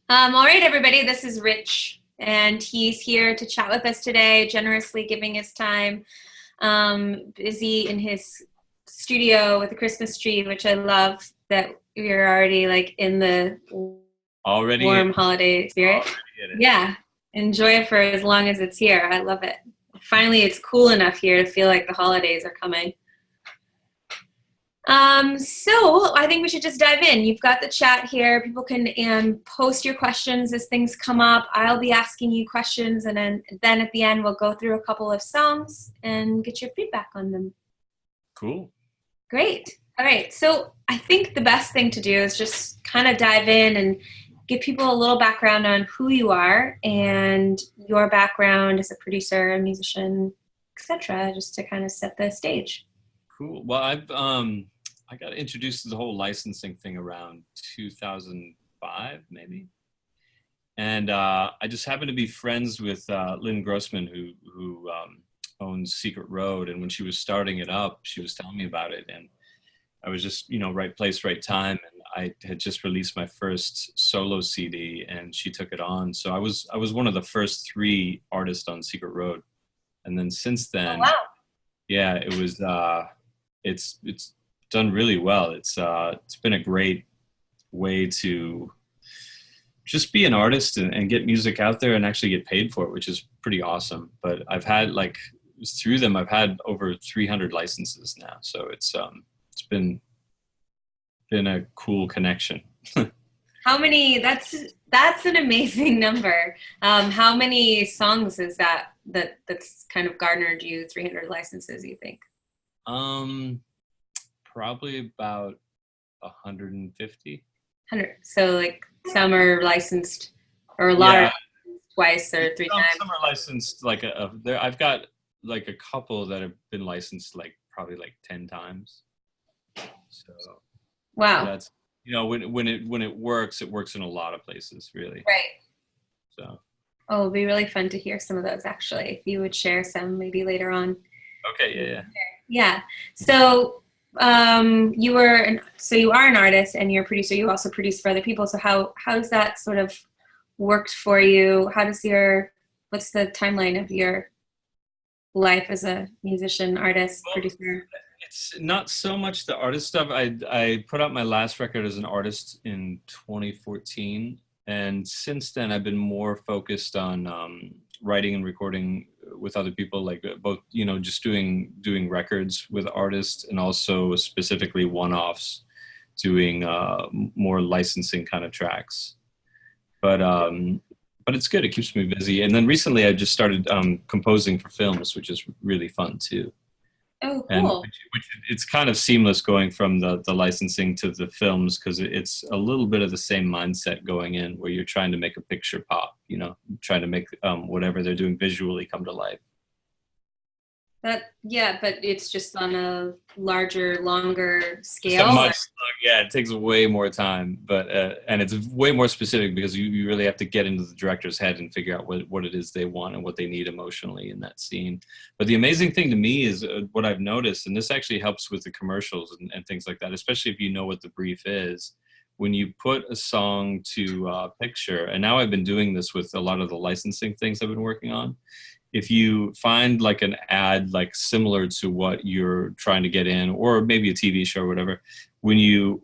All right, everybody, this is Rich, and he's here to chat with us today, generously giving his time. Busy in his studio with a Christmas tree, which I love that we're already like in the Already in, warm holiday spirit. already in it. Yeah, enjoy it for as long as it's here. I love it. Finally, it's cool enough here to feel like the holidays are coming. So I think we should just dive in. You've got the chat here. People can post your questions as things come up. I'll be asking you questions, and then at the end we'll go through a couple of songs and get your feedback on them. Cool. Great. All right. So I think the best thing to do is just kind of dive in and give people a little background on who you are and your background as a producer, a musician, etc., just to kind of set the stage. Cool. Well, I got introduced to the whole licensing thing around 2005, maybe. And I just happened to be friends with Lynn Grossman, who owns Secret Road. And when she was starting it up, she was telling me about it. And I was just, right place, right time. And I had just released my first solo CD, and she took it on. So I was one of the first three artists on Secret Road. And then since Oh, then, wow. yeah, it was it's done really well. It's been a great way to just be an artist and get music out there and actually get paid for it, which is pretty awesome. But I've had through them I've had over 300 licenses now, so it's been a cool connection. How many? That's an amazing number. How many songs is that's kind of garnered you 300 licenses, you think? Um, Probably about 150. 100. So like some are licensed, or a lot are Yeah, licensed twice or three times. some are licensed there. I've got like a couple that have been licensed like probably like 10 times. So Wow. that's when it works in a lot of places, really. Right. So Oh, it'd be really fun to hear some of those actually. If you would share some maybe later on. okay, yeah, yeah. Yeah. So so you are an artist and you're a producer. You also produce for other people. So how does that sort of worked for you? What's the timeline of your life as a musician, artist, Well, producer? it's not so much the artist stuff. I put out my last record as an artist in 2014, and since then I've been more focused on writing and recording with other people, like both just doing records with artists, and also specifically one-offs, doing more licensing kind of tracks. But but it's good. It keeps me busy. And then recently I just started composing for films, which is really fun too. Oh, And cool. which it's kind of seamless going from the licensing to the films, because it's a little bit of the same mindset going in, where you're trying to make a picture pop, trying to make whatever they're doing visually come to life. Yeah, but it's just on a larger, longer It's a scale. much, yeah, it takes way more time, but and it's way more specific, because you really have to get into the director's head and figure out what it is they want and what they need emotionally in that scene. But the amazing thing to me is what I've noticed, and this actually helps with the commercials and things like that, especially if you know what the brief is. When you put a song to picture, and now I've been doing this with a lot of the licensing things I've been working on, if you find like an ad like similar to what you're trying to get in, or maybe a TV show or whatever, when you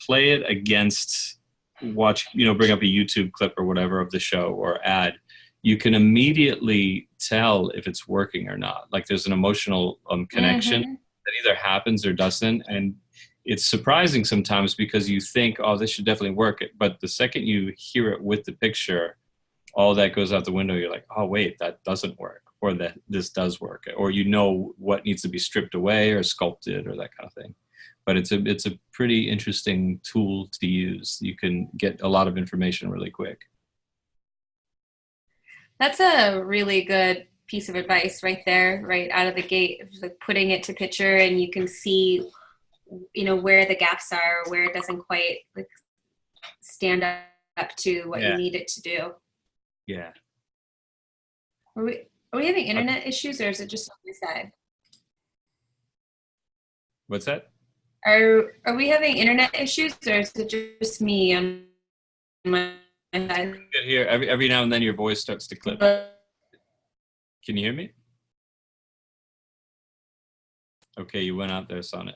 play it against bring up a YouTube clip or whatever of the show or ad, you can immediately tell if it's working or not. Like there's an emotional connection Mm-hmm. that either happens or doesn't. And it's surprising sometimes, because you think, oh, this should definitely work, but the second you hear it with the picture, all that goes out the window. You're like, oh wait, that doesn't work, or that this does work, or what needs to be stripped away or sculpted or that kind of thing. But it's a pretty interesting tool to use. You can get a lot of information really quick. That's a really good piece of advice right there, right out of the gate. It's like putting it to picture, and you can see, where the gaps are, where it doesn't quite like stand up to what you Yeah, need it to do. yeah. Are we having internet issues, or is it just on my side? What's that? Are we having internet issues, or is it just me on my Good here. Every now and then your voice starts to clip. Can you hear me? Okay, you went out there, Sonnet.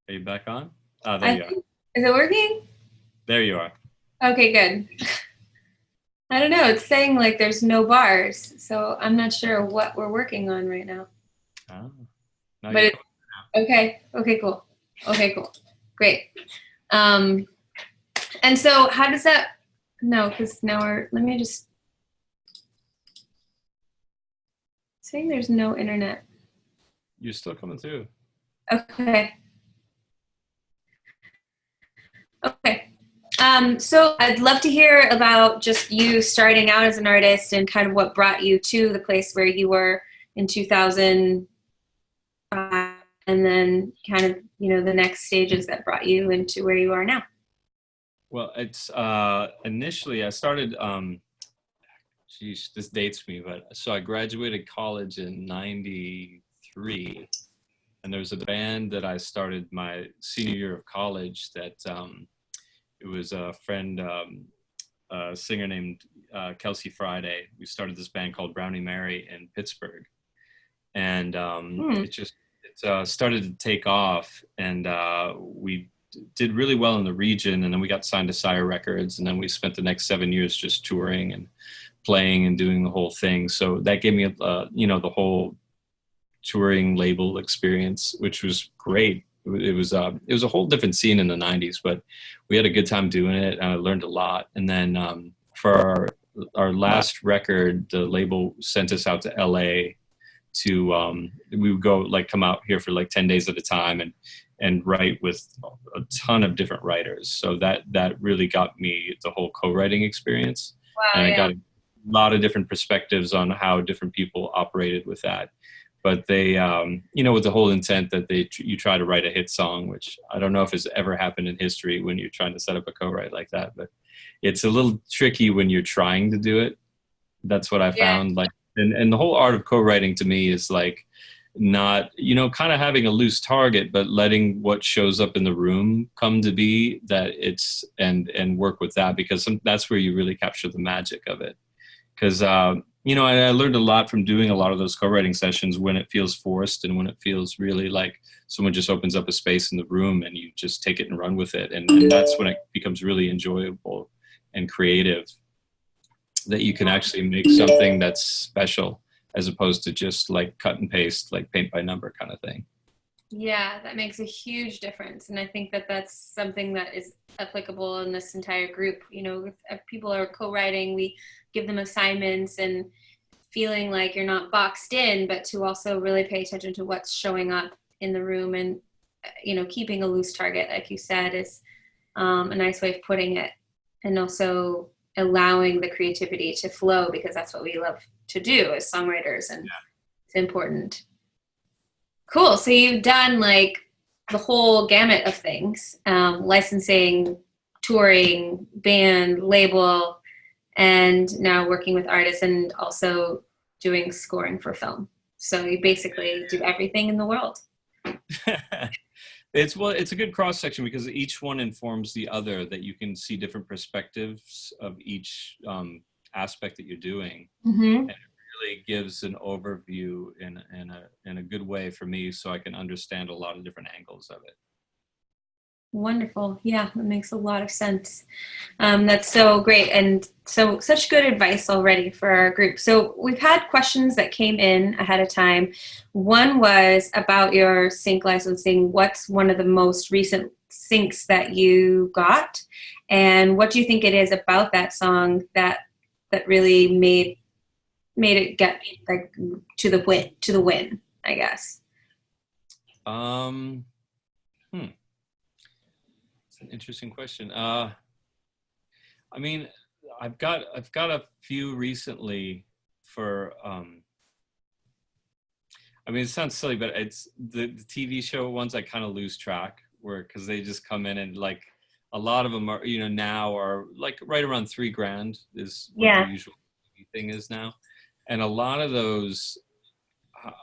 Are you back on? Ah, there you are. Is it working? There you are. Okay, good. I don't know. It's saying like there's no bars, so I'm not sure what we're working on right now. Oh, now But you're it's okay. Okay, cool. Okay, cool. Great. Um, and so how does that? No, because now let me just saying there's no internet. you're still coming through. Okay. Okay. So I'd love to hear about just you starting out as an artist and kind of what brought you to the place where you were in 2005, and then kind of, the next stages that brought you into where you are now. Well, it's initially I started. Geez, this dates me, but so I graduated college in '93, and there was a band that I started my senior year of college that it was a friend, a singer named Kelsey Friday. We started this band called Brownie Mary in Pittsburgh, and it started to take off, and we did really well in the region, and then we got signed to Sire Records, and then we spent the next 7 years just touring and playing and doing the whole thing. So that gave me the whole touring label experience, which was great. It was a whole different scene in the '90s, but we had a good time doing it, and I learned a lot. And then for our last record, the label sent us out to LA to we would go come out here for 10 days at a time and write with a ton of different writers. So that really got me the whole co-writing experience. Wow, And I yeah. got a lot of different perspectives on how different people operated with that. But they, with the whole intent that you try to write a hit song, which I don't know if has ever happened in history when you're trying to set up a co-write like that, but it's a little tricky when you're trying to do it. That's what I Yeah. found. And the whole art of co-writing to me is not, kind of having a loose target, but letting what shows up in the room come to be that it's, and work with that, because that's where you really capture the magic of it. Because, I learned a lot from doing a lot of those co-writing sessions, when it feels forced and when it feels really like someone just opens up a space in the room and you just take it and run with it. And that's when it becomes really enjoyable and creative, that you can actually make something that's special as opposed to just cut and paste, paint by number kind of thing. Yeah, that makes a huge difference. And I think that that's something that is applicable in this entire group. If people are co-writing, we give them assignments and feeling like you're not boxed in, but to also really pay attention to what's showing up in the room. And, keeping a loose target, like you said, is a nice way of putting it. And also allowing the creativity to flow, because that's what we love to do as songwriters. And it's important. Cool. So you've done the whole gamut of things, licensing, touring, band, label, and now working with artists and also doing scoring for film. So you basically do everything in the world. It's a good cross section, because each one informs the other, that you can see different perspectives of each aspect that you're doing. Mm-hmm. Really gives an overview in a good way for me, so I can understand a lot of different angles of it. Wonderful. Yeah, that makes a lot of sense. That's so great. And so such good advice already for our group. So we've had questions that came in ahead of time. One was about your sync licensing. What's one of the most recent syncs that you got? And what do you think it is about that song that really made it get to the win, I guess? It's an interesting question. I mean, I've got a few recently for. It sounds silly, but it's the TV show ones I kind of lose track, because they just come in and a lot of them are, now are like right around $3,000 is what the Yeah. usual thing is now. And a lot of those,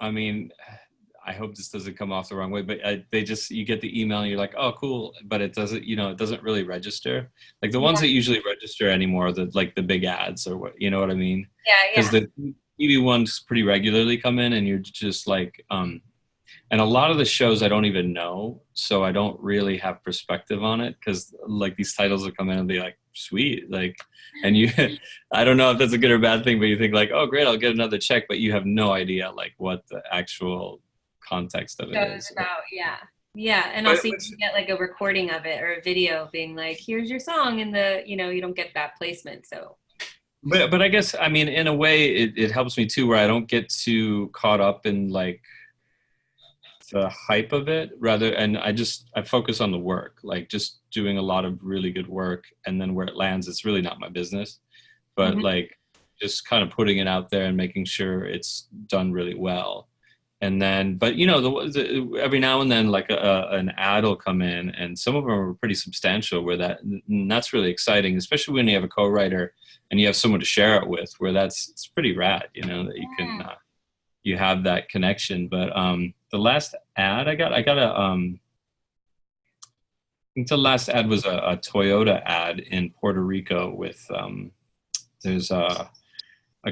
I mean, I hope this doesn't come off the wrong way, but you get the email and you're like, oh, cool. But it doesn't, it doesn't really register. Like the ones Yeah. that usually register anymore, like the big ads or what, you know what I mean? Yeah. Because Yeah. the TV ones pretty regularly come in and you're just like, and a lot of the shows I don't even know. So I don't really have perspective on it because like these titles will come in and be like, sweet. Like, and you, I don't know if that's a good or bad thing, but you think like, oh, great, I'll get another check. But you have no idea like what the actual context of it Shows is. about, yeah. Yeah. And But also you can get like a recording of it or a video being like, here's your song in the, you don't get that placement. So but I guess, I mean, in a way it helps me too, where I don't get too caught up in like the hype of it and I focus on the work, like just doing a lot of really good work, and then where it lands, it's really not my business. But Mhm. like just kind of putting it out there and making sure it's done really well. And then, but every now and then, like an ad will come in, and some of them are pretty substantial. And that's really exciting, especially when you have a co-writer and you have someone to share it with. Where it's pretty rad, that you can you have that connection. But the last ad I got I think the last ad was a Toyota ad in Puerto Rico with there's a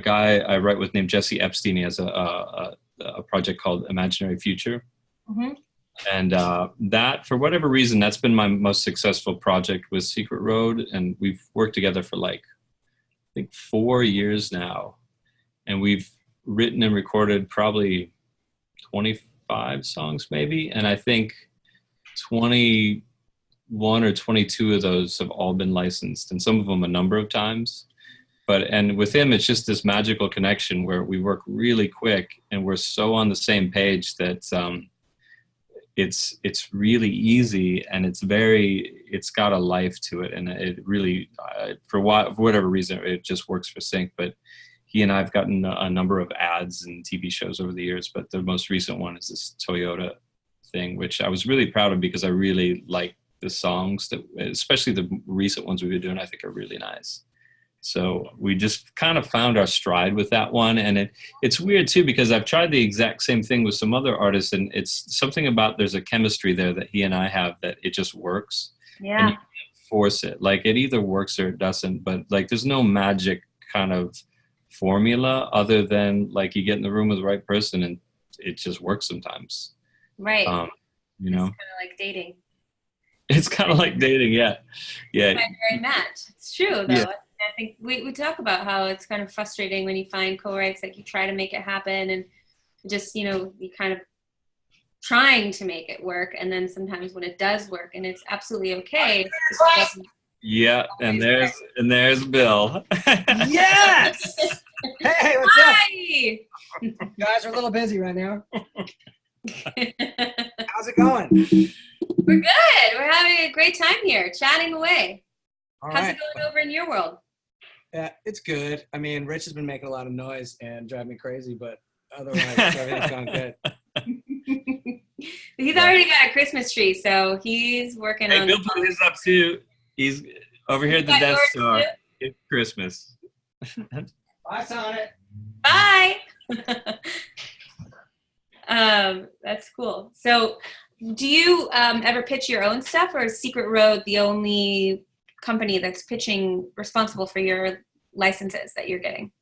guy I write with named Jesse Epstein. He has a project called Imaginary Future. Mhm. And that, for whatever reason, that's been my most successful project with Secret Road. And we've worked together for like, I think 4 years now. And we've written and recorded probably 25 songs maybe. And I think 21 or 22 of those have all been licensed, and some of them a number of times. And with him, it's just this magical connection where we work really quick and we're so on the same page that it's really easy, and it's got a life to it, and it really for whatever reason it just works for sync. But he and I have gotten a number of ads and TV shows over the years, but the most recent one is this Toyota thing, which I was really proud of because I really like the songs that, especially the recent ones we've been doing, I think are really nice. So we just kind of found our stride with that one. And it's weird too, because I've tried the exact same thing with some other artists, and it's something about, there's a chemistry there that he and I have that it just works, and you Yeah. can't force it. Like it either works or it doesn't, but like there's no magic kind of formula other than like you get in the room with the right person and it just works sometimes. Right. Um, you It's know, kind of like dating. it's kind of like dating. Yeah. Yeah. Find the right match. It's true Yeah. though. I think we talk about how it's kind of frustrating when you find co-writes, like you try to make it happen and just, you kind of trying to make it work. And then sometimes when it does work and it's absolutely okay, it just doesn't Yeah. And always there's Bill. Yes! Hey, work. what's up? Hi! Guys are a little busy right now. We're How's it going? good. We're having a great time here, chatting away. All How's right. it going over in your world? Yeah, it's good. I mean, Rich has been making a lot of noise and driving me crazy, but otherwise, everything's going good. He's Yeah. already got a Christmas tree, so he's working Hey, on. Bill put his up too. He's over here at the got Death yours Star. too? It's Christmas. Bye, Sonnet. Bye. That's cool. So, do you ever pitch your own stuff, or is Secret Road the only company that's responsible for your licenses that you're getting?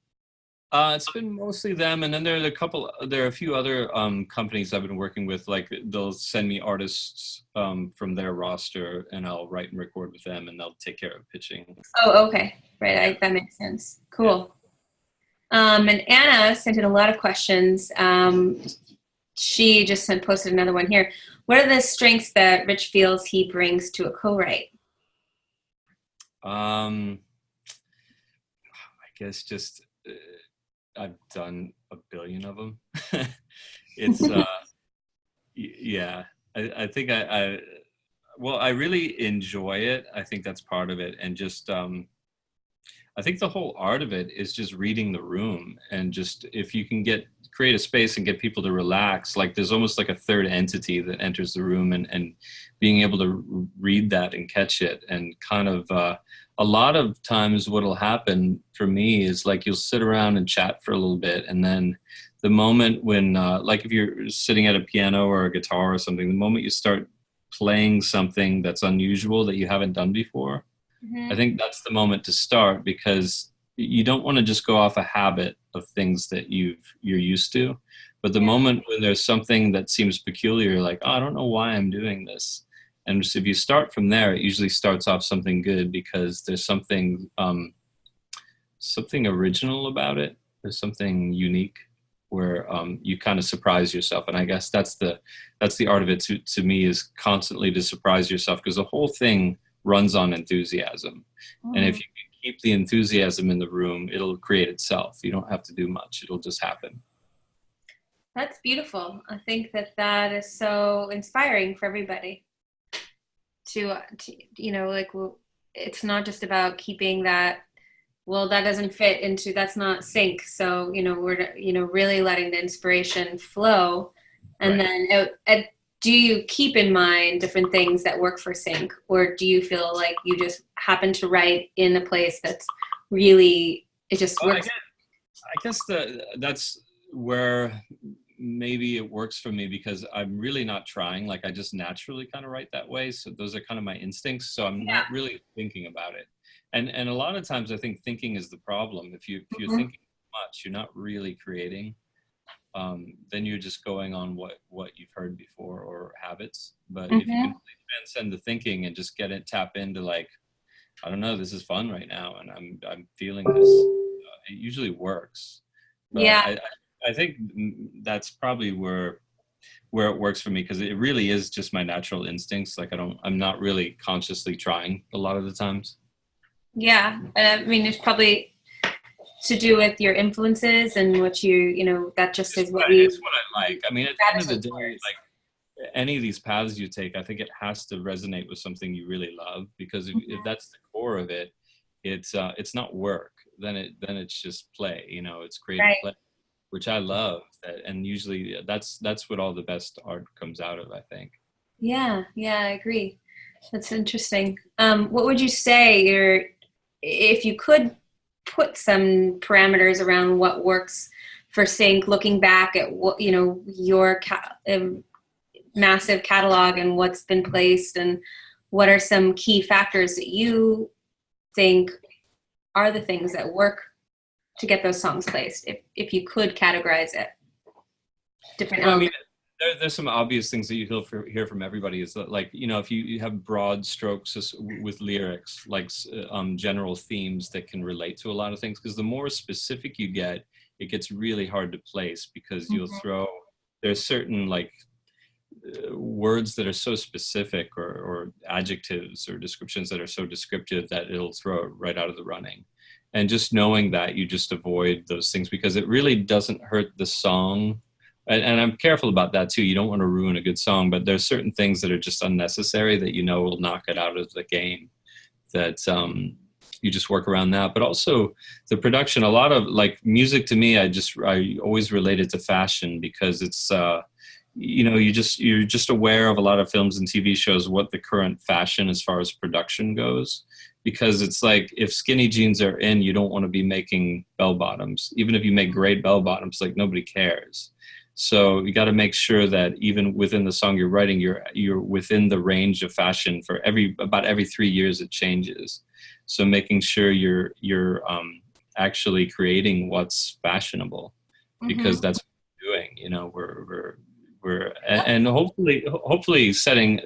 It's been mostly them, and then there are a few other companies I've been working with. Like they'll send me artists from their roster, and I'll write and record with them, and they'll take care of pitching. Oh, okay. Right. That makes sense. Cool. And Anna sent in a lot of questions. She just posted another one here. What are the strengths that Rich feels he brings to a co-write? I guess just I've done a billion of them. It's yeah. I think I really enjoy it. I think that's part of it, and just I think the whole art of it is just reading the room, and just if you can create a space and get people to relax, like there's almost like a third entity that enters the room, and being able to read that and catch it, and kind of a lot of times what'll happen for me is like you'll sit around and chat for a little bit, and then the moment when like if you're sitting at a piano or a guitar or something, the moment you start playing something that's unusual that you haven't done before, I think that's the moment to start, because you don't want to just go off a habit of things that you're used to. But the moment when there's something that seems peculiar, you're like, oh, I don't know why I'm doing this. And just if you start from there, it usually starts off something good, because there's something something original about it. There's something unique where you kind of surprise yourself. And I guess that's the art of it to me, is constantly to surprise yourself, because the whole thing runs on enthusiasm. And if you can keep the enthusiasm in the room, it'll create itself. You don't have to do much. It'll just happen. That's beautiful. I think that is so inspiring for everybody to like, it's not just about keeping that, well, that doesn't fit into, that's not sync. So, we're, really letting the inspiration flow. And then do you keep in mind different things that work for sync, or do you feel like you just happen to write in a place that's really, it just works? I guess that's where maybe it works for me, because I'm really not trying. Like I just naturally kind of write that way. So those are kind of my instincts. So I'm not really thinking about it. And a lot of times I think thinking is the problem. If you're thinking too much, you're not really creating. Then you're just going on what you've heard before, or habits. But if you can transcend the thinking and just tap into like, I don't know, this is fun right now, and I'm feeling this. It usually works. But I think that's probably where it works for me, because it really is just my natural instincts. Like I'm not really consciously trying a lot of the times. Yeah, I mean, it's probably to do with your influences and what that just is what it's what I like. I mean, at the end of the day, like any of these paths you take, I think it has to resonate with something you really love, because if that's the core of it, it's not work. Then it's just play. It's creative play, which I love. And usually that's what all the best art comes out of, I think. Yeah, I agree. That's interesting. What would you say if you could put some parameters around what works for sync, looking back at what, your massive catalog and what's been placed, and what are some key factors that you think are the things that work to get those songs placed, if you could categorize it? Different elements. There's some obvious things that you hear from everybody, is that, like, if you have broad strokes with lyrics, like general themes that can relate to a lot of things, because the more specific you get, it gets really hard to place, because there's certain like words that are so specific, or adjectives or descriptions that are so descriptive that it'll throw it right out of the running. And just knowing that, you just avoid those things, because it really doesn't hurt the song. And I'm careful about that too. You don't want to ruin a good song, but there's certain things that are just unnecessary that will knock it out of the game, that you just work around that. But also the production, a lot of like music to me, I always relate it to fashion, because it's you're just aware of a lot of films and TV shows, what the current fashion as far as production goes, because it's like, if skinny jeans are in, you don't want to be making bell bottoms. Even if you make great bell bottoms, like nobody cares. So you got to make sure that even within the song you're writing, you're within the range of fashion. For about every 3 years it changes. So making sure you're actually creating what's fashionable, because that's what we're doing. We're and hopefully setting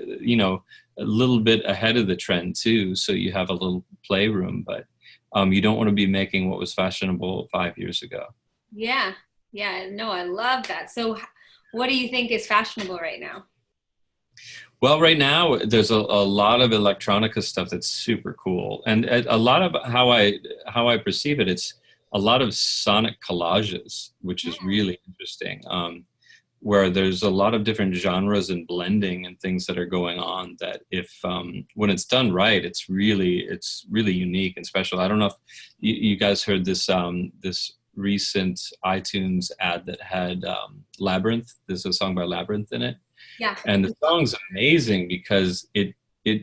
a little bit ahead of the trend too, so you have a little playroom. But you don't want to be making what was fashionable 5 years ago. Yeah, no, I love that. So what do you think is fashionable right now? Well, right now there's a lot of electronica stuff that's super cool, and a lot of how I perceive it, it's a lot of sonic collages, which is really interesting. where there's a lot of different genres and blending and things that are going on that if when it's done right, it's really unique and special. I don't know if you guys heard this this recent iTunes ad that had Labyrinth. There's a song by Labyrinth in it. Yeah. And the song's amazing because it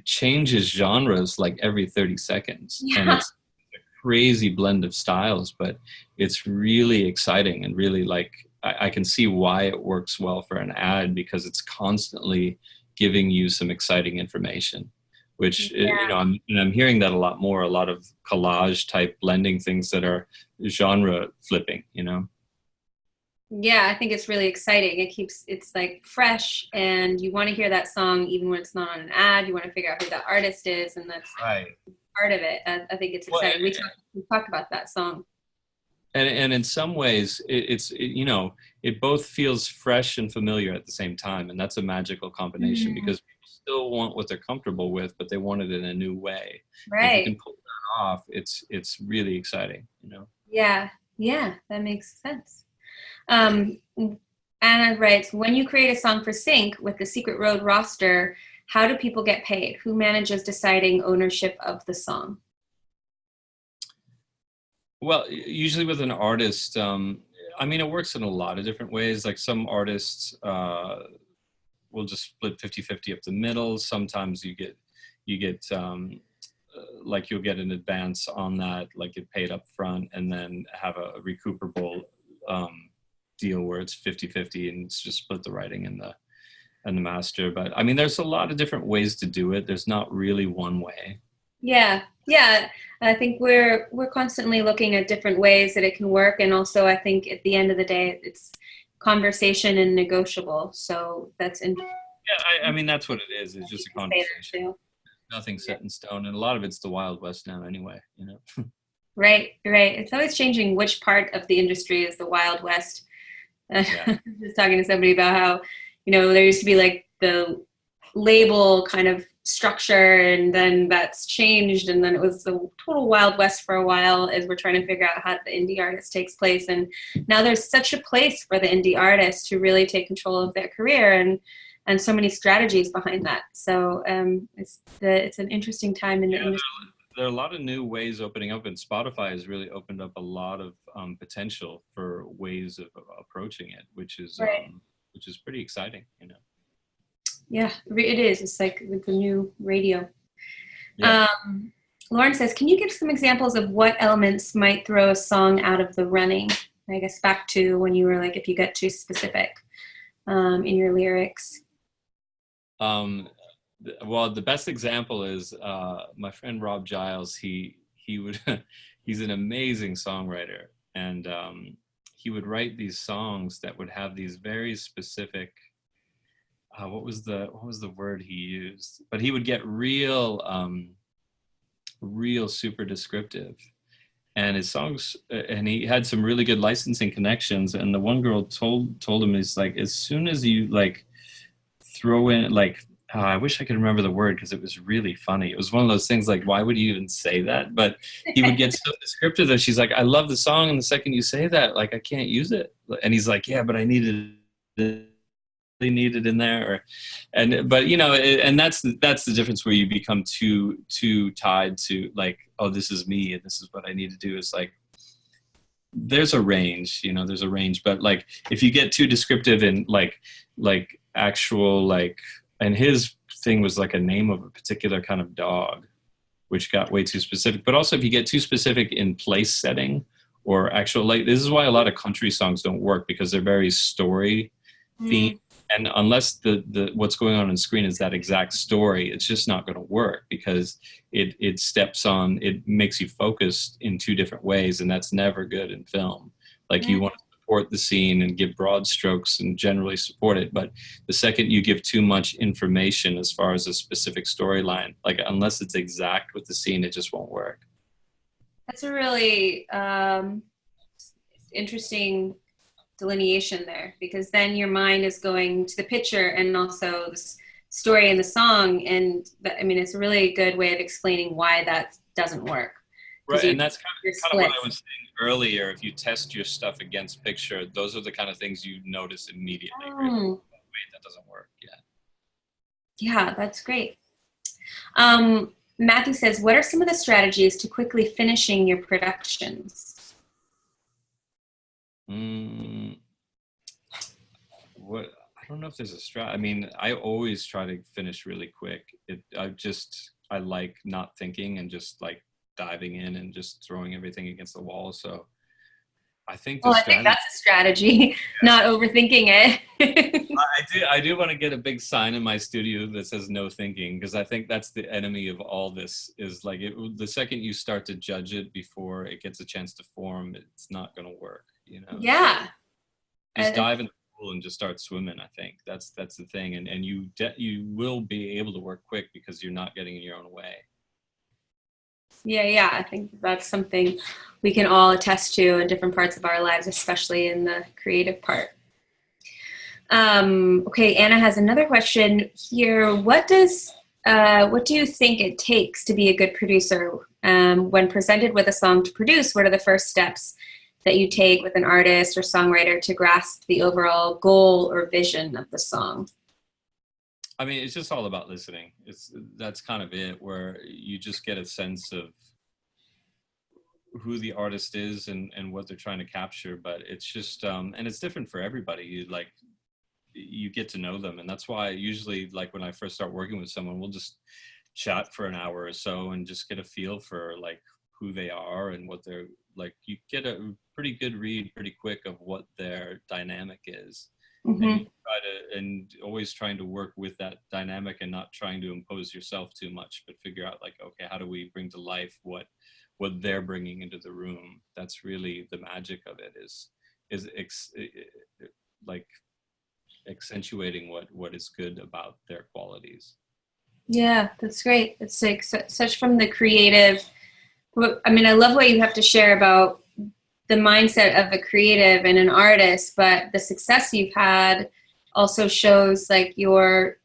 changes genres like every 30 seconds. Yeah. And it's a crazy blend of styles, but it's really exciting and really like, I can see why it works well for an ad, because it's constantly giving you some exciting information, which, Yeah. you know, I'm hearing that a lot of collage type blending things that are genre flipping, you know? Yeah, I think it's really exciting. It's like fresh, and you want to hear that song even when it's not on an ad. You want to figure out who that artist is, and that's Right. part of it. I think it's exciting. We talked about that song. And in some ways, you know, it both feels fresh and familiar at the same time, and that's a magical combination because people still want what they're comfortable with, but they want it in a new way. Right. And if you can pull that off, it's really exciting, you know. Yeah, that makes sense. Anna writes, when you create a song for Sync with the Secret Road roster, how do people get paid? Who manages deciding ownership of the song? Well, usually with an artist, I mean, it works in a lot of different ways. Like some artists will just split 50-50 up the middle. Sometimes you get like you'll get an advance on that, like get paid up front and then have a recuperable deal where it's 50-50 and it's just split the writing and the master. But I mean, there's a lot of different ways to do it. There's not really one way. Yeah. I think we're constantly looking at different ways that it can work, and also I think at the end of the day, it's conversation and negotiable. So that's interesting. Yeah, I mean that's what it is. It's just a conversation. Nothing set in stone, and a lot of it's the Wild West now, anyway. You know. Right. It's always changing which part of the industry is the Wild West. Yeah. Just talking to somebody about how, you know, there used to be like the label kind of structure, and then that's changed, and then it was the total Wild West for a while as we're trying to figure out how the indie artist takes place. And now there's such a place for the indie artist to really take control of their career, and so many strategies behind that. So it's an interesting time in the industry. There are a lot of new ways opening up, and Spotify has really opened up a lot of potential for ways of approaching it, which is pretty exciting, you know. Yeah, it is. It's like the new radio. Yeah. Lauren says, can you give some examples of what elements might throw a song out of the running? I guess back to when you were like, if you get too specific in your lyrics. Well, the best example is my friend Rob Giles. He's an amazing songwriter, and he would write these songs that would have these very specific. What was the word he used? But he would get real super descriptive, and his songs. And he had some really good licensing connections. And the one girl told him, he's like, as soon as you like throw in like. I wish I could remember the word because it was really funny. It was one of those things like, why would you even say that? But he would get so descriptive that she's like, I love the song, and the second you say that, like, I can't use it. And he's like, yeah, but I needed it in there. But you know, and that's the difference where you become too tied to like, oh, this is me and this is what I need to do. Is like, there's a range, you know, but like if you get too descriptive in like actual like. And his thing was like a name of a particular kind of dog, which got way too specific. But also if you get too specific in place setting or actual, like, this is why a lot of country songs don't work, because they're very story themed. And unless the what's going on screen is that exact story, it's just not going to work, because it makes you focus in two different ways. And that's never good in film. Like you want to support the scene and give broad strokes and generally support it, but the second you give too much information as far as a specific storyline, like unless it's exact with the scene, it just won't work. That's a really interesting delineation there, because then your mind is going to the picture and also the story in the song, and I mean, it's a really good way of explaining why that doesn't work. Right, and that's your kind of what splits. I was saying earlier. If you test your stuff against picture, those are the kind of things you notice immediately. Right? Mm, Wait, that doesn't work. Yeah. yeah, that's great. Matthew says, what are some of the strategies to quickly finishing your productions? What, I don't know if there's a strat. I mean, I always try to finish really quick. I like not thinking and just like diving in and just throwing everything against the wall. So I think the Well, I think strategy. that's a strategy, not overthinking it. I do want to get a big sign in my studio that says no thinking, because I think that's the enemy of all this. Is like the second you start to judge it before it gets a chance to form, it's not going to work. You know. Yeah. So just dive in the pool and just start swimming. I think that's the thing, and you will be able to work quick because you're not getting in your own way. Yeah, I think that's something we can all attest to in different parts of our lives, especially in the creative part. Okay, Anna has another question here. What do you think it takes to be a good producer? When presented with a song to produce, what are the first steps that you take with an artist or songwriter to grasp the overall goal or vision of the song? I mean, it's just all about listening. That's kind of it, where you just get a sense of who the artist is and what they're trying to capture. But it's just and it's different for everybody. You get to know them, and that's why usually, like, when I first start working with someone, we'll just chat for an hour or so and just get a feel for like who they are and what they're like. You get a pretty good read pretty quick of what their dynamic is. And you Mm-hmm. try to, and always trying to work with that dynamic and not trying to impose yourself too much, but figure out like, okay, how do we bring to life what they're bringing into the room? That's really the magic of it, like accentuating what is good about their qualities. Yeah, that's great. It's like such from the creative. I mean, I love what you have to share about the mindset of a creative and an artist, but the success you've had also shows like your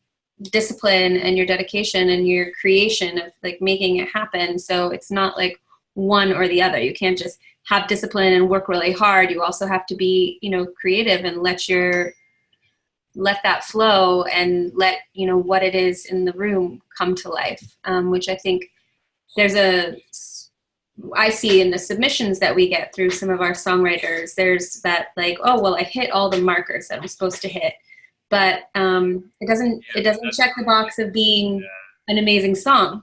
discipline and your dedication and your creation of like making it happen. So it's not like one or the other. You can't just have discipline and work really hard. You also have to be, creative and let that flow and let what it is in the room come to life, which I think I see in the submissions that we get through some of our songwriters, there's that like, oh, well, I hit all the markers that I'm supposed to hit, but it doesn't check the box of being an amazing song.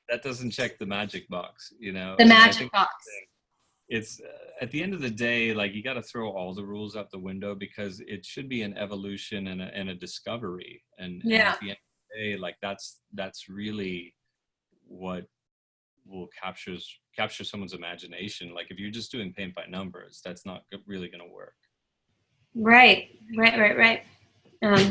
That doesn't check the magic box, The magic box. It's at the end of the day, like, you got to throw all the rules out the window, because it should be an evolution and a discovery. And at the end of the day, like, that's really what will capture someone's imagination. Like, if you're just doing paint by numbers, that's not really going to work. Right.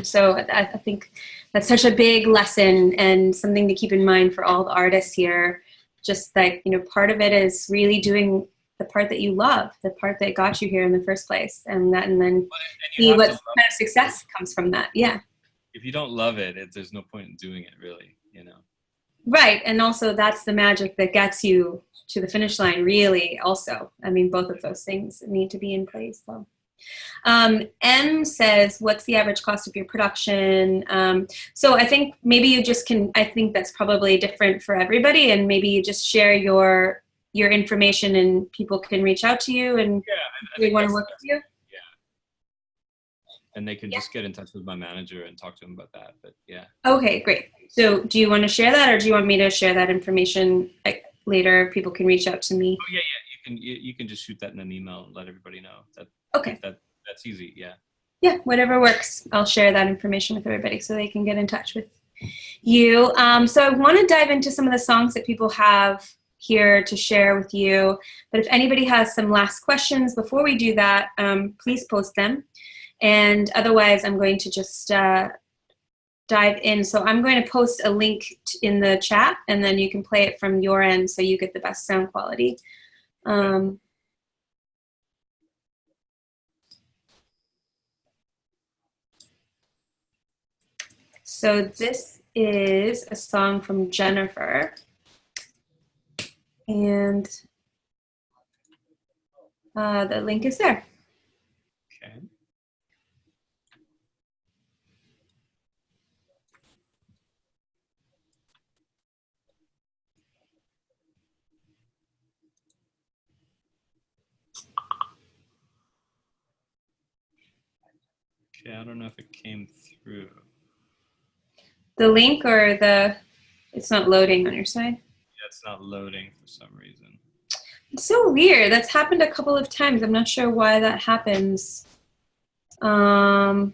So I think that's such a big lesson and something to keep in mind for all the artists here. Just like, part of it is really doing the part that you love, the part that got you here in the first place, and then see what kind of success comes from that. Yeah. If you don't love it, there's no point in doing it, really, Right. And also that's the magic that gets you to the finish line, really, also. I mean, both of those things need to be in place. So M says, what's the average cost of your production? So I think maybe you just I think that's probably different for everybody, and maybe you just share your information and people can reach out to you and they want to work with you. Yeah. And they can just get in touch with my manager and talk to him about that. But yeah. Okay, great. So do you want to share that, or do you want me to share that information later? People can reach out to me. Oh, yeah. You can just shoot that in an email and let everybody know. Okay. That's easy. Yeah. Yeah, whatever works. I'll share that information with everybody so they can get in touch with you. So I want to dive into some of the songs that people have here to share with you. But if anybody has some last questions before we do that, please post them. And otherwise, I'm going to just dive in. So I'm going to post a link in the chat, and then you can play it from your end so you get the best sound quality. So this is a song from Jennifer. And The link is there. Okay. Okay, I don't know if it came through. The link or it's not loading on your side? Yeah, it's not loading for some reason. It's so weird. That's happened a couple of times. I'm not sure why that happens on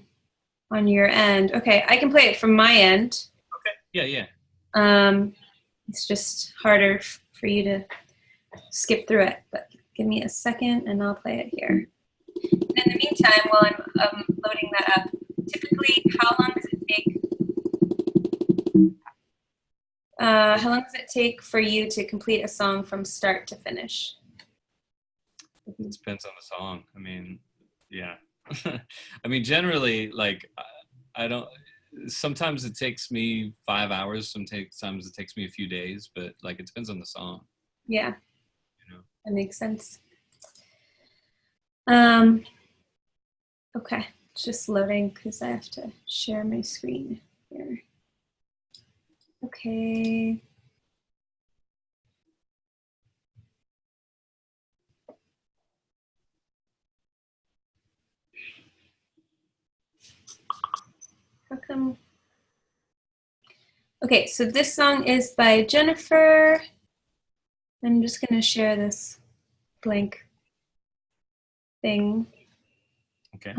your end. Okay, I can play it from my end. Okay, yeah. It's just harder for you to skip through it, but give me a second and I'll play it here. And in the meantime, while I'm loading that up, typically, how long does it take for you to complete a song from start to finish? It depends on the song. I mean, yeah. I mean, generally, like, I don't. Sometimes it takes me 5 hours. Sometimes it takes me a few days. But like, it depends on the song. Yeah, You know. that makes sense. Okay, it's just loading because I have to share my screen here. Okay. How come? Okay, so this song is by Jennifer. I'm just gonna share this blank thing. Okay.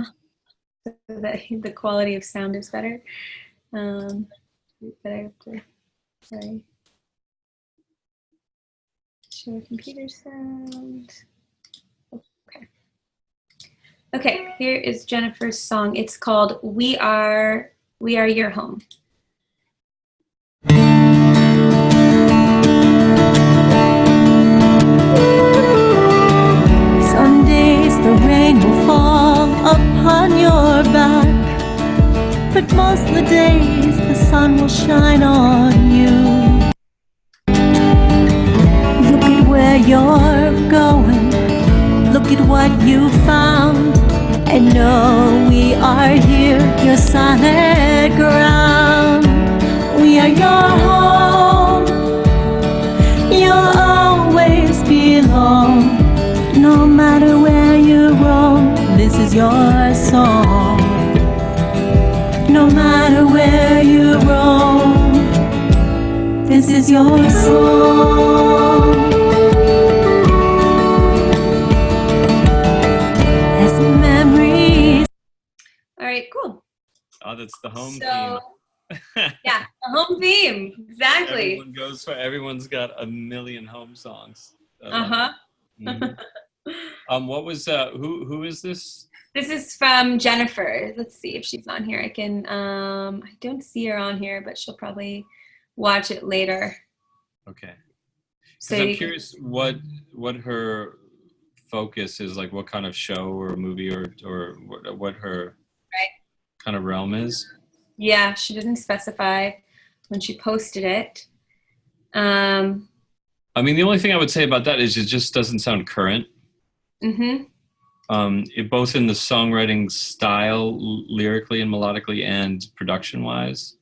So that the quality of sound is better. Sorry. Share computer sound. Okay. Okay, here is Jennifer's song. It's called We Are Your Home. Some days the rain will fall upon your back, but most of the days the sun will shine on you. Look at where you're going, look at what you found, and know we are here, your solid ground. We are your home, you'll always belong. No matter where you roam, this is your song. No matter where you roam, this is your song. As memories. All right, cool. Oh, that's the home So, theme. yeah, the home theme, exactly. Everyone's got a million home songs. Uh-huh. What was who is this? This is from Jennifer. Let's see if she's on here. I don't see her on here, but she'll probably watch it later. Okay. So I'm curious what her focus is, like what kind of show or movie or what her kind of realm is. Yeah, she didn't specify when she posted it. I mean, the only thing I would say about that is it just doesn't sound current. Mm-hmm. Both in the songwriting style, lyrically and melodically, and production-wise.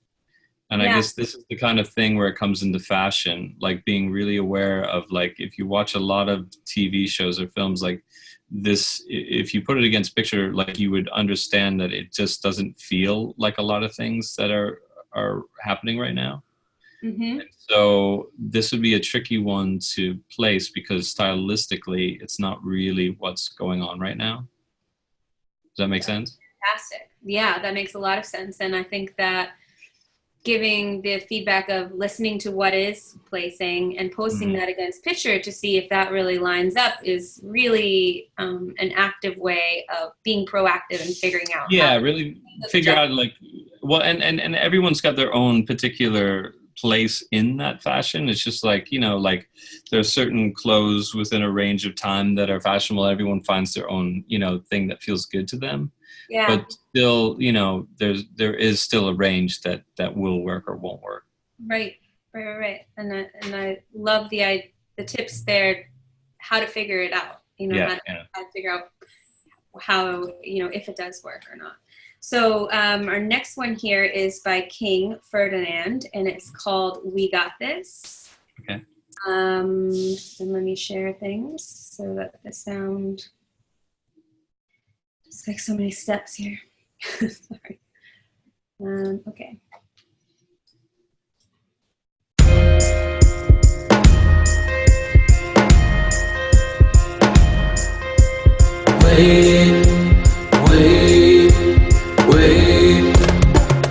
And Yeah. I guess this is the kind of thing where it comes into fashion, like being really aware of, like, if you watch a lot of TV shows or films like this, if you put it against picture, like, you would understand that it just doesn't feel like a lot of things that are happening right now. Mm-hmm. And so this would be a tricky one to place because stylistically, it's not really what's going on right now. Does that make sense? Fantastic. Yeah, that makes a lot of sense. And I think that giving the feedback of listening to what is placing and posting that against picture to see if that really lines up is really an active way of being proactive and figuring out. Yeah, really figure out, like, well, and everyone's got their own particular place in that fashion. It's just like, like there are certain clothes within a range of time that are fashionable. Everyone finds their own, thing that feels good to them. Yeah. But still, there is still a range that will work or won't work. Right. And I love the tips there, how to figure it out. Yeah, how to figure out how, if it does work or not. So our next one here is by King Ferdinand, and it's called We Got This. Okay. And let me share things so that the sound, it's like so many steps here. Sorry. Okay. Wait, wait, wait.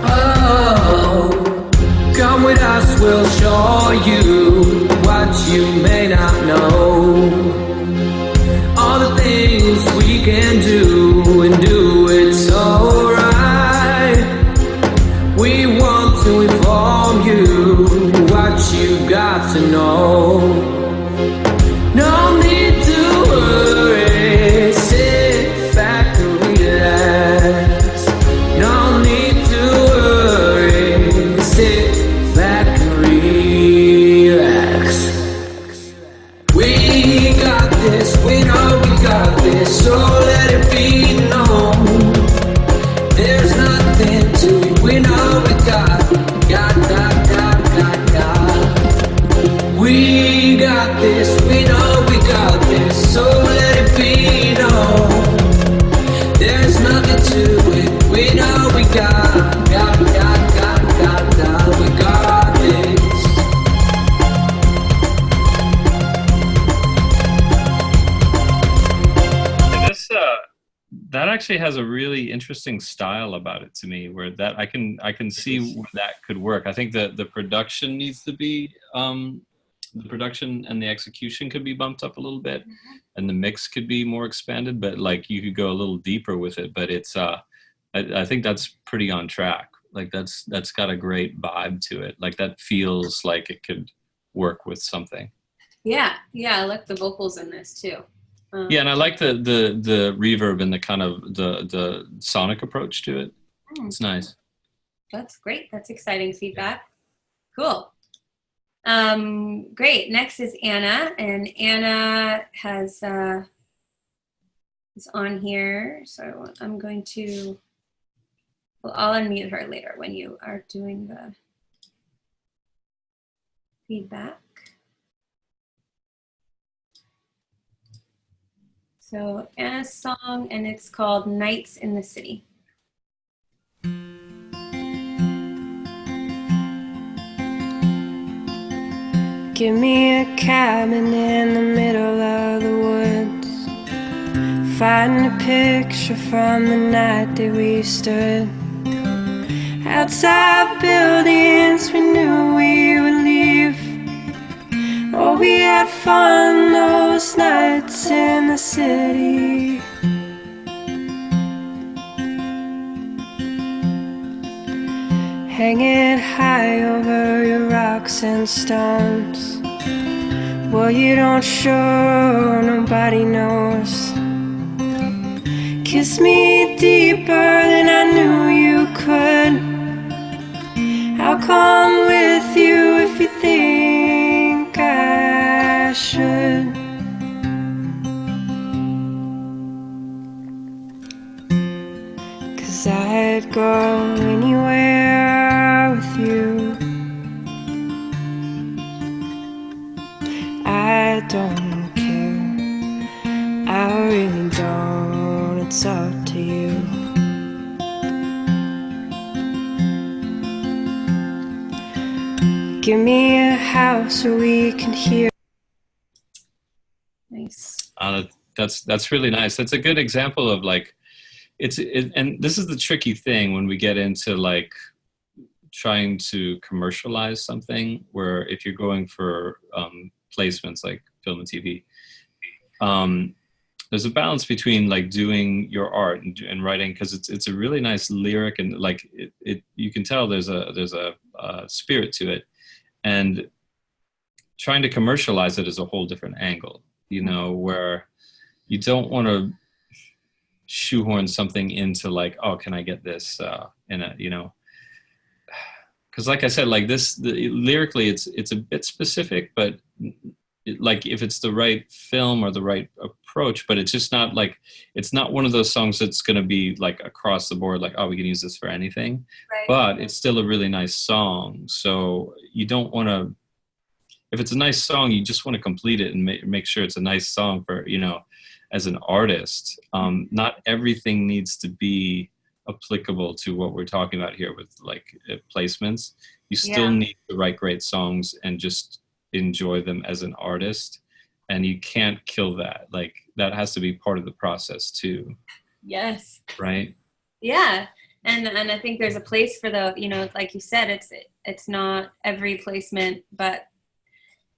Oh, come with us, we'll show you what you may not know. All the things we can do and do it so right. We want to inform you what you got to know. No need to worry, sit back and relax. No need to worry, sit back and relax. We got this, we know we got this, so let it be known. There's nothing to it, we know we got. We got this, we know we got this, so let it be known. There's nothing to it, we know we got, we got this. This that actually has a really interesting style about it to me, where that I can see where that could work. I think that the production needs to be the production and the execution could be bumped up a little bit, and the mix could be more expanded, but like you could go a little deeper with it. But it's I think that's pretty on track. Like that's got a great vibe to it. Like that feels like it could work with something. Yeah, I like the vocals in this too. Yeah, and I like the reverb and the kind of the sonic approach to it. It's nice. That's great. That's exciting feedback. Cool. Great. Next is Anna, and Anna has is on here. So I'm going to. Well, I'll unmute her later when you are doing the feedback. So Anna's song, and it's called Nights in the City. Give me a cabin in the middle of the woods. Find a picture from the night that we stood outside buildings we knew we would leave. Oh, we had fun those nights in the city. Hang it high over your rocks and stones. Well, you don't show, nobody knows. Kiss me deeper than I knew you could. I'll come with you if you think I should. Cause I'd go anywhere with you. I don't care, I really don't, it's up to you. Give me a house where we can hear. Nice. That's really nice. That's a good example of like, and this is the tricky thing when we get into like trying to commercialize something, where if you're going for placements like film and TV, there's a balance between like doing your art and writing, because it's a really nice lyric, and like you can tell there's a spirit to it, and trying to commercialize it is a whole different angle, you know, where you don't want to shoehorn something into like, oh, can I get this in a, you know, because like I said, like this lyrically it's a bit specific, but like if it's the right film or the right approach, but it's just not like, it's not one of those songs that's going to be like across the board, like, oh, we can use this for anything, Right. but it's still a really nice song. So you don't want to, if it's a nice song, you just want to complete it and make sure it's a nice song for, you know, as an artist. Not everything needs to be applicable to what we're talking about here with like placements. You still need to write great songs and just enjoy them as an artist. And you can't kill that. Like that has to be part of the process too. Yes. Right. Yeah. And I think there's a place for the, you know, like you said, it's not every placement, but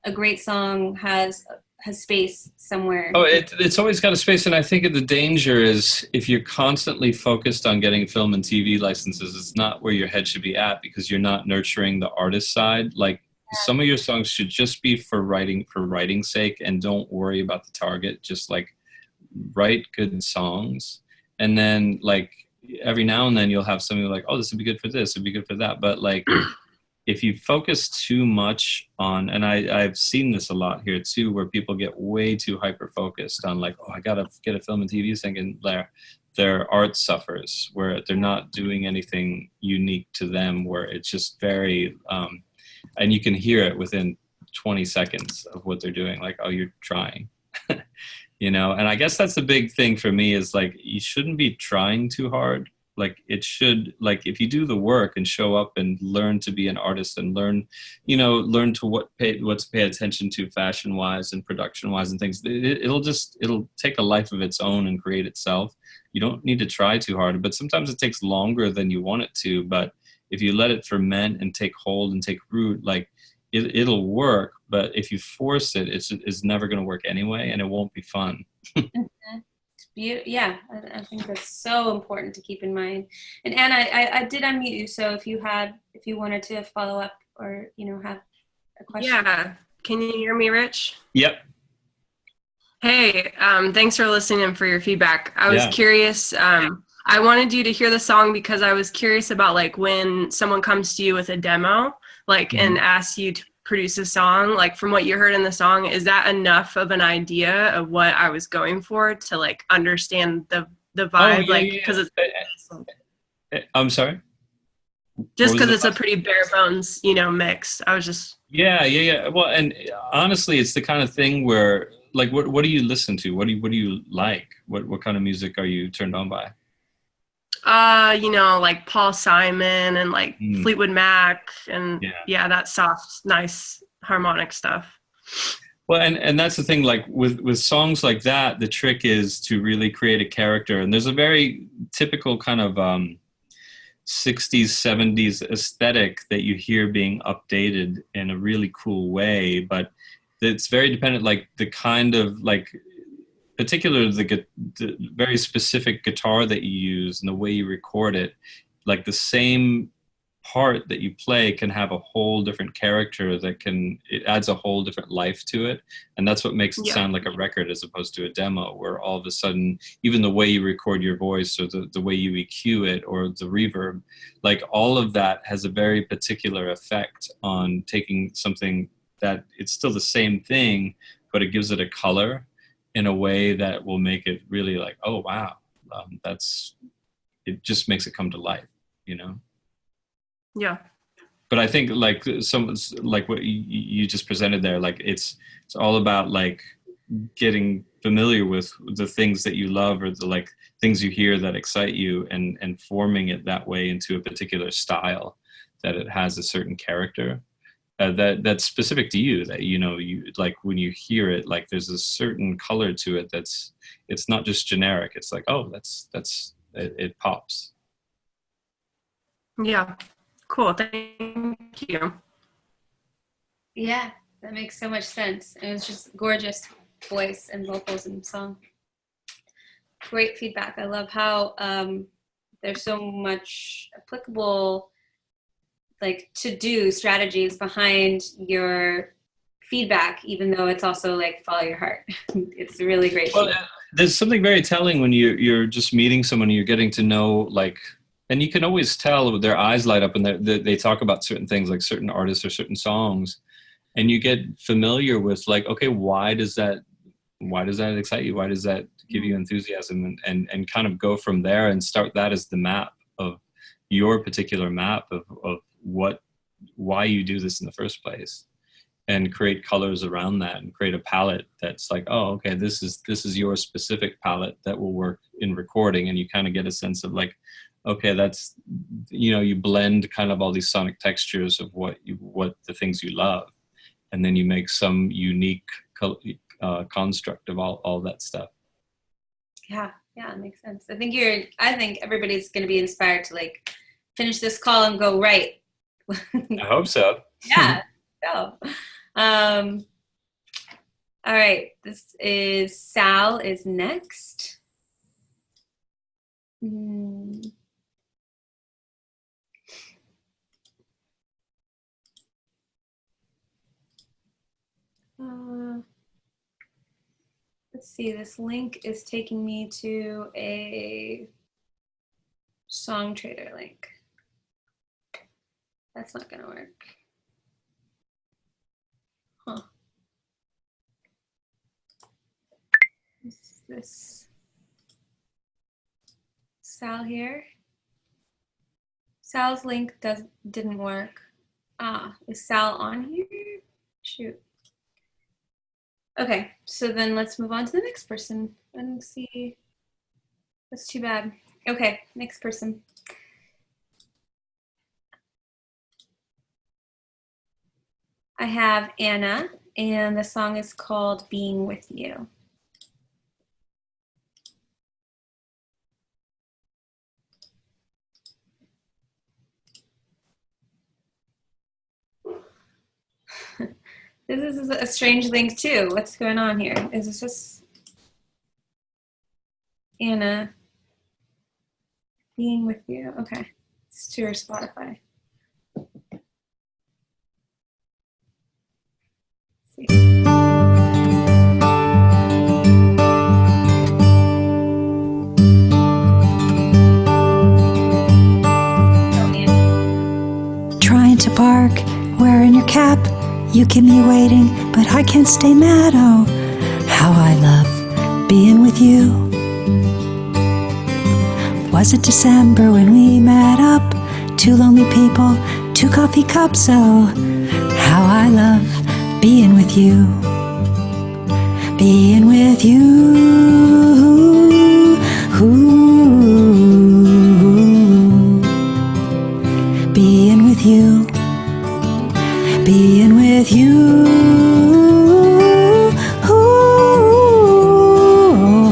a great song has space somewhere. Oh, it's always got a space. And I think the danger is if you're constantly focused on getting film and TV licenses, it's not where your head should be at, because you're not nurturing the artist side. Like some of your songs should just be for writing's sake, and don't worry about the target. Just like write good songs. And then like every now and then you'll have something like, oh, this would be good for this, it'd be good for that. But like, if you focus too much on, and I've seen this a lot here too, where people get way too hyper focused on like, oh, I gotta get a film and TV thing, and their art suffers, where they're not doing anything unique to them, where it's just very, and you can hear it within 20 seconds of what they're doing, like, oh, you're trying. You know, and I guess that's the big thing for me is like, you shouldn't be trying too hard. Like it should, like if you do the work and show up and learn to be an artist and learn to what to pay attention to fashion wise and production wise and things, it'll take a life of its own and create itself. You don't need to try too hard, but sometimes it takes longer than you want it to. But if you let it ferment and take hold and take root, like it'll work. But if you force it, it's never going to work anyway, and it won't be fun. Yeah, I think that's so important to keep in mind. And Anna, I did unmute you, so if you wanted to follow up or have a question. Yeah, can you hear me, Rich? Yep. Hey, thanks for listening and for your feedback. I was curious. I wanted you to hear the song because I was curious about like when someone comes to you with a demo, like and asks you to produce a song, like from what you heard in the song, is that enough of an idea of what I was going for to like understand the vibe? Because it's I'm sorry, just because it's a pretty bare bones mix. I was just well, and honestly it's the kind of thing where like what do you listen to, what do you like, what kind of music are you turned on by? Like Paul Simon and like Fleetwood Mac and that soft, nice harmonic stuff. Well, and that's the thing, like with songs like that, the trick is to really create a character. And there's a very typical kind of 60s, 70s aesthetic that you hear being updated in a really cool way, but it's very dependent, like the kind of like, particularly the very specific guitar that you use and the way you record it, like the same part that you play can have a whole different character it adds a whole different life to it. And that's what makes it sound like a record as opposed to a demo, where all of a sudden, even the way you record your voice or the way you EQ it or the reverb, like all of that has a very particular effect on taking something that it's still the same thing, but it gives it a color in a way that will make it really like, oh, wow, it just makes it come to life, Yeah. But I think like like what you just presented there, like it's all about like getting familiar with the things that you love or the like things you hear that excite you and forming it that way into a particular style, that it has a certain character. That's specific to you, that you like when you hear it, like there's a certain color to it it's not just generic. It's like, oh, it pops. Yeah, cool. Thank you. Yeah, that makes so much sense. It was just gorgeous voice and vocals and song. Great feedback. I love how there's so much applicable like to-do strategies behind your feedback, even though it's also like follow your heart. It's really great. Well, there's something very telling when you're just meeting someone and you're getting to know, like, and you can always tell their eyes light up and they talk about certain things, like certain artists or certain songs, and you get familiar with like, okay, why does that why does that excite you? Why does that give you enthusiasm? And kind of go from there and start that as the map of your particular map of why you do this in the first place, and create colors around that and create a palette that's like, oh, okay, this is your specific palette that will work in recording. And you kind of get a sense of like, okay, that's, you blend kind of all these sonic textures of what the things you love, and then you make some unique construct of all that stuff. Yeah, it makes sense. I think everybody's going to be inspired to like finish this call and go right. I hope so. Yeah. So, all right. This is Sal is next. Let's see. This link is taking me to a Song Trader link. That's not going to work. Huh. Is this Sal here? Sal's link didn't work. Is Sal on here? Shoot. Okay, so then let's move on to the next person and see. That's too bad. Okay, next person. I have Anna, and the song is called Being With You. This is a strange link too. What's going on here? Is this just Anna Being With You? Okay, it's to her Spotify. Let's see. Trying to bark, wearing your cap. You keep me waiting, but I can't stay mad. Oh, how I love being with you. Was it December when we met up? Two lonely people, two coffee cups. Oh, how I love being with you. Being with you. Being with you. Being with you. Oh,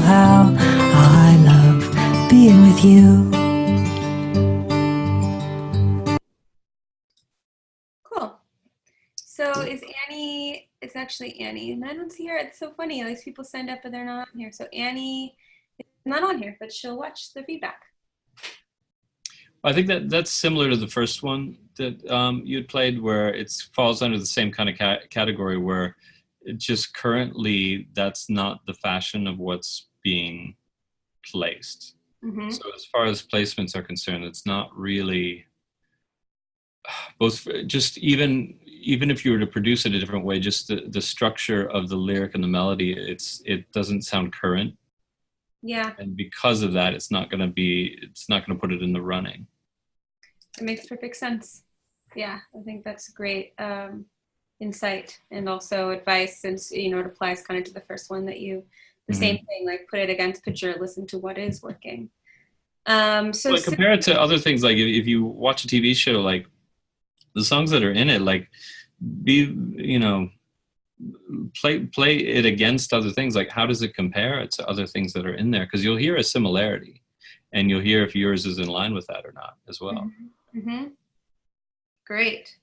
how I love being with you. Cool. So is Annie, it's actually Annie, and I don't see her. It's so funny. These people signed up, but they're not on here. So Annie is not on here, but she'll watch the feedback. I think that's similar to the first one that you had played, where it falls under the same kind of category, where it just currently that's not the fashion of what's being placed. Mm-hmm. So as far as placements are concerned, it's not really both. Just even if you were to produce it a different way, just the structure of the lyric and the melody, it doesn't sound current. Yeah. And because of that, it's not going to put it in the running. It makes perfect sense. Yeah, I think that's great insight and also advice, since, it applies kind of to the first one that the same thing, like put it against picture, listen to what is working. So compare it to other things, like if you watch a TV show, like the songs that are in it, like play it against other things. Like, how does it compare it to other things that are in there? Because you'll hear a similarity, and you'll hear if yours is in line with that or not as well. Mm-hmm. Great.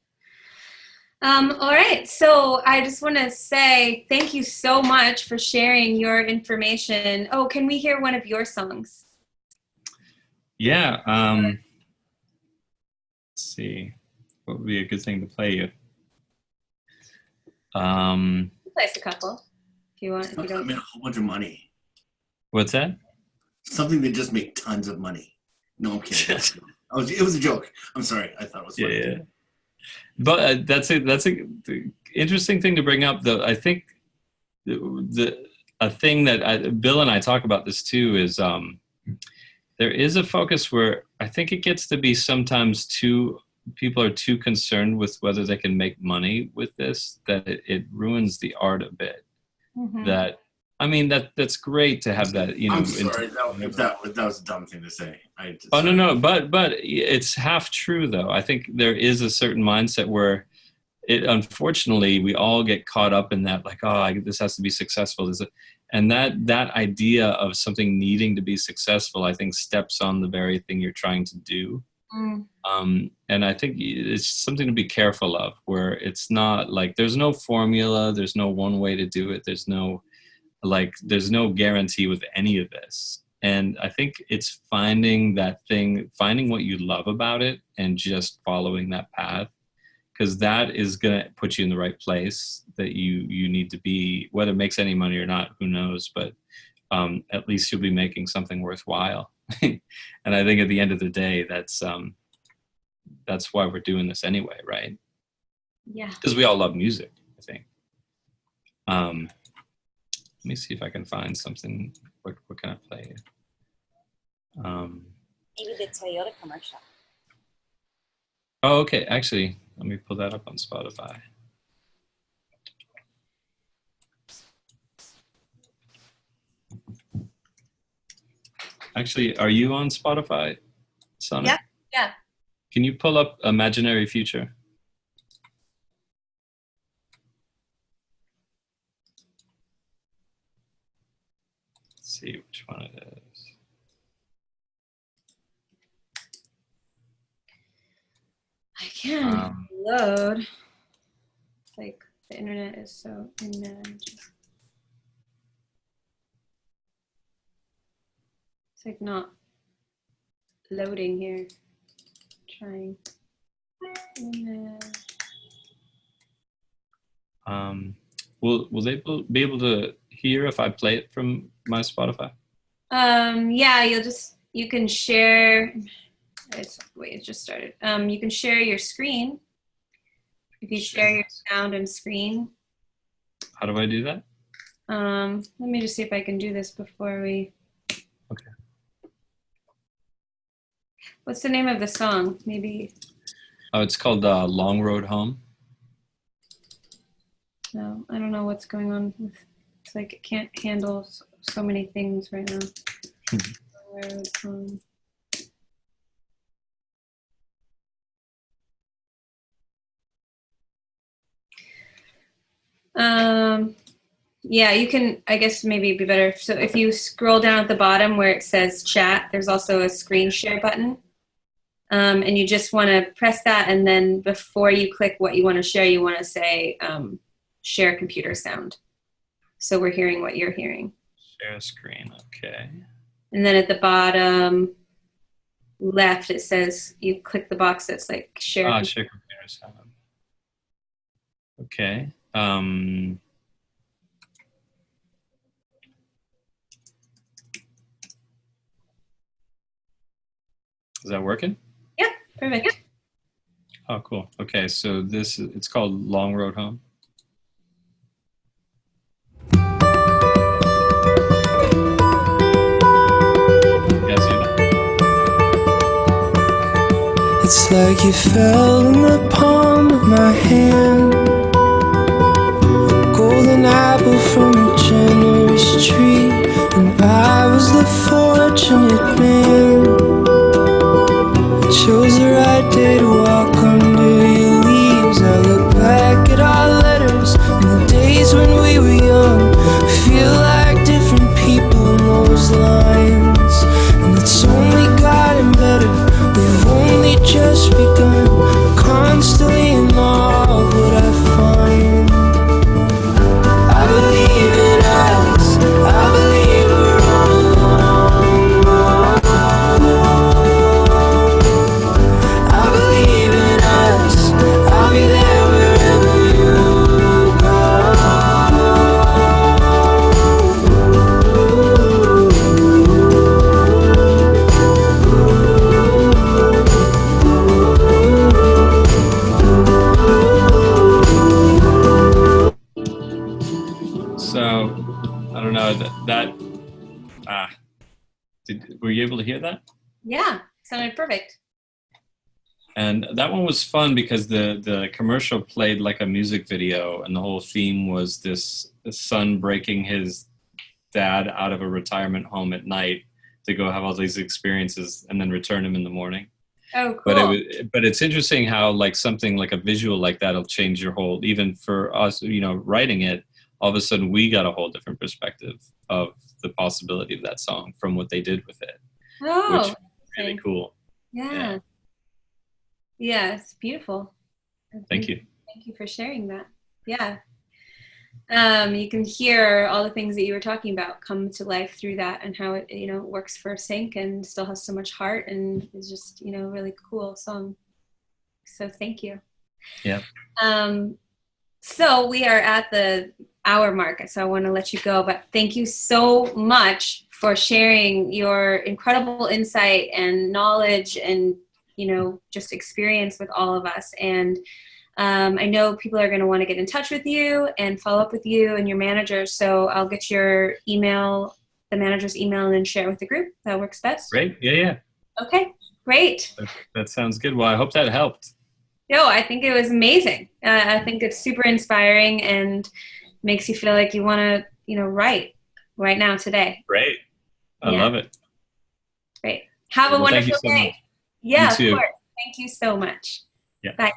All right. So I just want to say thank you so much for sharing your information. Oh, can we hear one of your songs? Yeah. Let's see. What would be a good thing to play you? Place a couple if you want. If you don't. I made a whole bunch of money. What's that? Something that just make tons of money. No, I'm kidding. It was a joke. I'm sorry. I thought it was funny. Yeah. But that's a interesting thing to bring up, though. I think the a thing that Bill and I talk about this too is there is a focus where I think it gets to be sometimes people are too concerned with whether they can make money with this, that it ruins the art a bit. Mm-hmm. That's great to have that, I'm sorry, that was a dumb thing to say. No, but it's half true though. I think there is a certain mindset where unfortunately we all get caught up in that, like, this has to be successful. And that idea of something needing to be successful, I think, steps on the very thing you're trying to do. And I think it's something to be careful of, where it's not like there's no formula, there's no one way to do it, there's no guarantee with any of this. And I think it's finding what you love about it and just following that path, because that is going to put you in the right place that you need to be. Whether it makes any money or not, who knows, but at least you'll be making something worthwhile. And I think at the end of the day, that's why we're doing this anyway, right? Yeah. Because we all love music, I think. Let me see if I can find something. What can I play? Maybe the Toyota commercial. Oh, okay. Actually, let me pull that up on Spotify. Actually, are you on Spotify, Sonic? Yeah. Can you pull up Imaginary Future? Let's see which one it is. I can't load. It's like the internet is so it's like not loading here. Trying. Will they be able to hear if I play it from my Spotify? Yeah, you can share. It just started. You can share your screen. If you share your sound and screen. How do I do that? Let me just see if I can do this before we. Okay. What's the name of the song? Maybe. Oh, it's called Long Road Home. No, I don't know what's going on with. It's like it can't handle so many things right now. Road home. Yeah, you can, I guess maybe it'd be better. So if you scroll down at the bottom where it says chat, there's also a screen share button. And you just want to press that. And then before you click what you want to share, you want to say share computer sound. So we're hearing what you're hearing. Share screen, okay. And then at the bottom left, it says you click the box that's like share. Share computer sound. Okay. Is that working? Yeah, perfect. Oh, cool. Okay, so it's called Long Road Home. It's like you fell in the palm of my hand, a golden apple from a generous tree, and I was the fortunate man. Chose the right day to walk under your leaves. I look back at our letters and the days when we were young, feel like different people in those lines, and it's only gotten better. We've only just begun, constantly in awe of what I find. I believe in us, I believe we're on the long road. Were you able to hear that? Yeah, sounded perfect. And that one was fun because the commercial played like a music video, and the whole theme was this son breaking his dad out of a retirement home at night to go have all these experiences and then return him in the morning. Oh, cool. But it's interesting how like something like a visual like that'll change your whole, even for us, writing it, all of a sudden we got a whole different perspective of the possibility of that song from what they did with it, which was really cool. Yeah. Yeah, it's beautiful. Thank you. Thank you for sharing that. Yeah. You can hear all the things that you were talking about come to life through that, and how it, works for sync and still has so much heart, and is just, a really cool song. So thank you. Yeah. So we are at the hour mark, so I want to let you go, but thank you so much for sharing your incredible insight and knowledge and, just experience with all of us. And I know people are going to want to get in touch with you and follow up with you and your manager. So I'll get your email, the manager's email, and then share it with the group. That works best. Great. Yeah. Okay, great. That sounds good. Well, I hope that helped. No, I think it was amazing. I think it's super inspiring and makes you feel like you want to, write right now today. Great. I love it. Great. Have a wonderful day. Much. Yeah, You too. of course. Thank you so much. Yeah. Bye.